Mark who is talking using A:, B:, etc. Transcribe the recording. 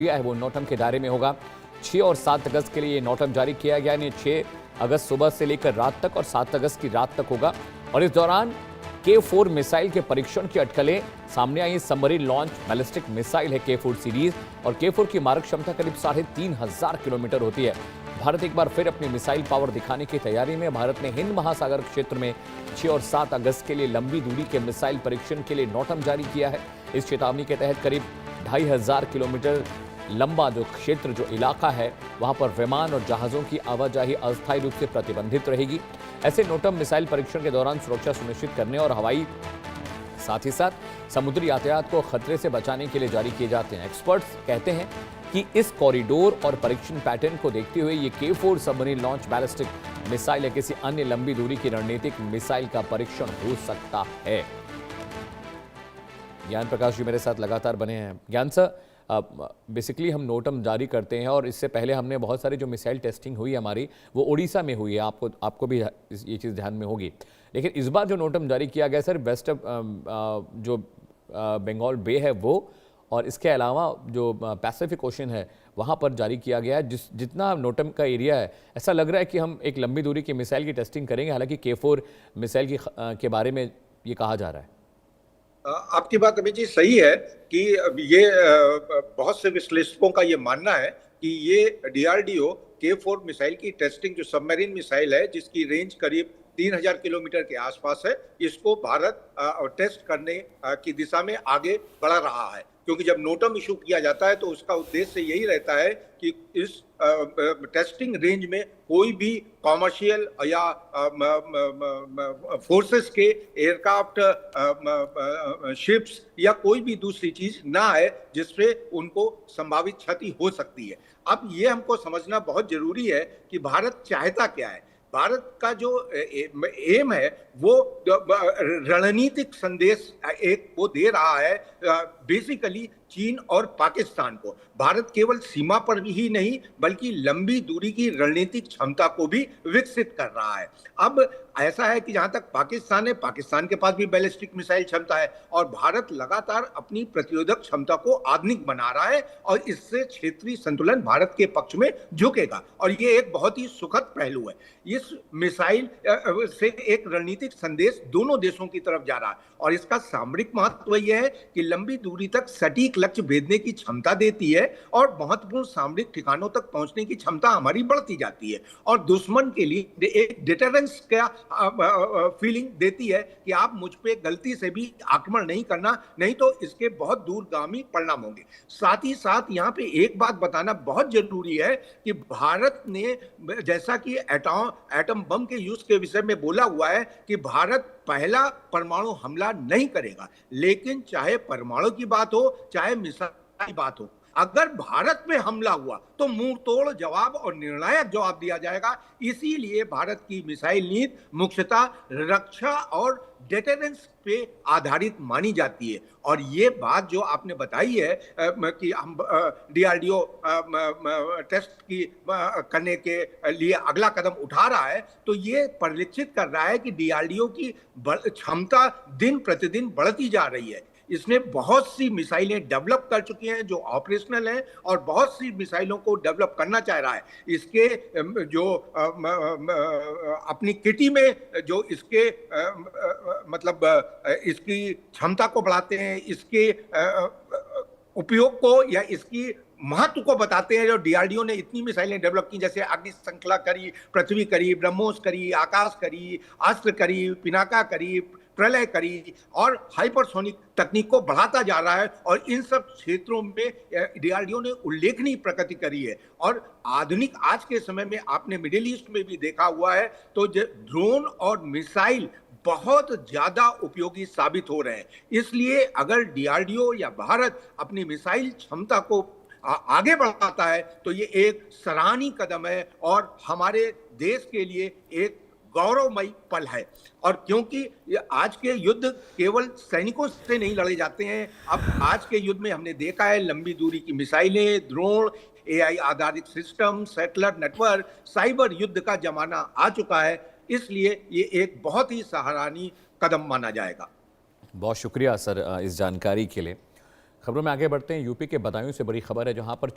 A: किया है वो नोटम के दायरे में होगा। 6 और 7 अगस्त के लिए ये नोटम जारी किया गया है। 6 अगस्त सुबह से लेकर रात तक और 7 अगस्त की रात तक होगा और इस दौरान K4 मिसाइल के परीक्षण की अटकलें सामने आई। सबमरीन लॉन्च बैलिस्टिक मिसाइल है K4 सीरीज और K4 की मारक क्षमता करीब 3,500 किलोमीटर होती है। भारत एक बार फिर अपनी मिसाइल पावर दिखाने की तैयारी में। भारत ने हिंद महासागर क्षेत्र में 6 और 7 अगस्त के लिए लंबी दूरी के मिसाइल परीक्षण के लिए नोटम जारी किया है। इस चेतावनी के तहत करीब 2,500 किलोमीटर लंबा जो क्षेत्र जो इलाका है वहां पर विमान और जहाजों की आवाजाही अस्थायी रूप से प्रतिबंधित रहेगी। ऐसे नोटम मिसाइल परीक्षण के दौरान सुरक्षा सुनिश्चित करने और हवाई साथ ही साथ समुद्री यातायात को खतरे से बचाने के लिए जारी किए जाते हैं। एक्सपर्ट्स कहते हैं कि इस कॉरिडोर और परीक्षण पैटर्न को देखते हुए ये K4 submarine launch ballistic missile या किसी अन्य लंबी दूरी की रणनीतिक मिसाइल का परीक्षण हो सकता है। ज्ञान प्रकाश जी मेरे साथ लगातार बने हैं। ज्ञान सर, बेसिकली हम नोटम जारी करते हैं और इससे पहले हमने बहुत सारी जो मिसाइल टेस्टिंग हुई हमारी वो उड़ीसा में हुई है। आपको भी ये चीज़ ध्यान में होगी। लेकिन इस बार जो नोटम जारी किया गया सर वेस्ट जो बंगाल बे है वो और इसके अलावा जो पैसिफिक ओशन है वहाँ पर जारी किया गया है। जितना नोटम का एरिया है ऐसा लग रहा है कि हम एक लंबी दूरी की मिसाइल की टेस्टिंग करेंगे। हालांकि K4 मिसाइल के बारे में ये कहा जा रहा है।
B: आपकी बात अभी जी सही है कि ये बहुत से विश्लेषकों का ये मानना है कि ये DRDO K4 मिसाइल की टेस्टिंग जो सबमरीन मिसाइल है जिसकी रेंज करीब 3,000 किलोमीटर के आसपास है, इसको भारत टेस्ट करने की दिशा में आगे बढ़ रहा है। क्योंकि जब नोटम इशू किया जाता है तो उसका उद्देश्य यही रहता है कि इस टेस्टिंग रेंज में कोई भी कॉमर्शियल या फोर्सेस के एयरक्राफ्ट, शिप्स या कोई भी दूसरी चीज ना है जिससे उनको संभावित क्षति हो सकती है। अब ये हमको समझना बहुत जरूरी है कि भारत चाहता क्या है। भारत का जो एम है वो रणनीतिक संदेश एक वो दे रहा है बेसिकली चीन और पाकिस्तान को। भारत केवल सीमा पर ही नहीं बल्कि लंबी दूरी की रणनीतिक क्षमता को भी विकसित कर रहा है। अब ऐसा है कि जहां तक पाकिस्तान है, पाकिस्तान के पास भी बैलिस्टिक मिसाइल क्षमता है और भारत लगातार अपनी प्रतिरोधक क्षमता को आधुनिक बना रहा है और इससे क्षेत्रीय संतुलन भारत के पक्ष में झुकेगा और ये एक बहुत ही सुखद पहलू है। इस मिसाइल से एक रणनीतिक संदेश दोनों देशों की तरफ जा रहा है और इसका सामरिक महत्व यह है कि लंबी दूरी तक सटीक लक्ष्य भेदने की क्षमता देती है और महत्वपूर्ण सामरिक ठिकानों तक पहुंचने की क्षमता हमारी बढ़ती जाती है और दुश्मन के लिए एक डिटरेंस का फीलिंग देती है कि आप मुझ पे गलती से भी आक्रमण नहीं करना, नहीं तो इसके बहुत दूरगामी परिणाम होंगे। साथ ही साथ यहाँ पे एक बात बताना बहुत जरूरी है कि भारत ने जैसा कि एटम बम के यूज के विषय में बोला हुआ है कि भारत पहला परमाणु हमला नहीं करेगा, लेकिन चाहे परमाणु की बात हो चाहे मिसाइल की बात हो, अगर भारत में हमला हुआ तो मुंह तोड़ जवाब और निर्णायक जवाब दिया जाएगा। इसीलिए भारत की मिसाइल नीति मुख्यतः रक्षा और डिटरेंस पे आधारित मानी जाती है और ये बात जो आपने बताई है कि हम DRDO टेस्ट की करने के लिए अगला कदम उठा रहा है, तो ये परिलक्षित कर रहा है कि DRDO की क्षमता दिन प्रतिदिन बढ़ती जा रही है। इसने बहुत सी मिसाइलें डेवलप कर चुकी हैं जो ऑपरेशनल हैं और बहुत सी मिसाइलों को डेवलप करना चाह रहा है। इसके जो अपनी किटी में जो इसके मतलब इसकी क्षमता को बढ़ाते हैं, इसके उपयोग को या इसकी महत्व को बताते हैं। जो DRDO ने इतनी मिसाइलें डेवलप की जैसे अग्नि श्रृंखला करी, पृथ्वी करी, ब्रह्मोस करी, आकाश करी, अस्त्र करी, पिनाका करी, प्रलय करी और हाइपरसोनिक तकनीक को बढ़ाता जा रहा है और इन सब क्षेत्रों में DRDO ने उल्लेखनीय प्रगति करी है। और आधुनिक आज के समय में आपने मिडिल ईस्ट में भी देखा हुआ है तो ड्रोन और मिसाइल बहुत ज्यादा उपयोगी साबित हो रहे हैं। इसलिए अगर DRDO या भारत अपनी मिसाइल क्षमता को आगे बढ़ाता है तो ये एक सराहनीय कदम है और हमारे देश के लिए एक गौरवमयी पल है। और क्योंकि आज के युद्ध केवल सैनिकों से नहीं लड़े जाते हैं, अब आज के युद्ध में हमने देखा है लंबी दूरी की मिसाइलें, ड्रोन, AI आधारित सिस्टम, सैटेलाइट नेटवर्क, साइबर युद्ध का जमाना आ चुका है। इसलिए ये एक बहुत ही सराहनीय कदम माना जाएगा।
A: बहुत शुक्रिया सर इस जानकारी के लिए। खबरों में आगे बढ़ते हैं। यूपी के बदायूं से बड़ी खबर है, जहां पर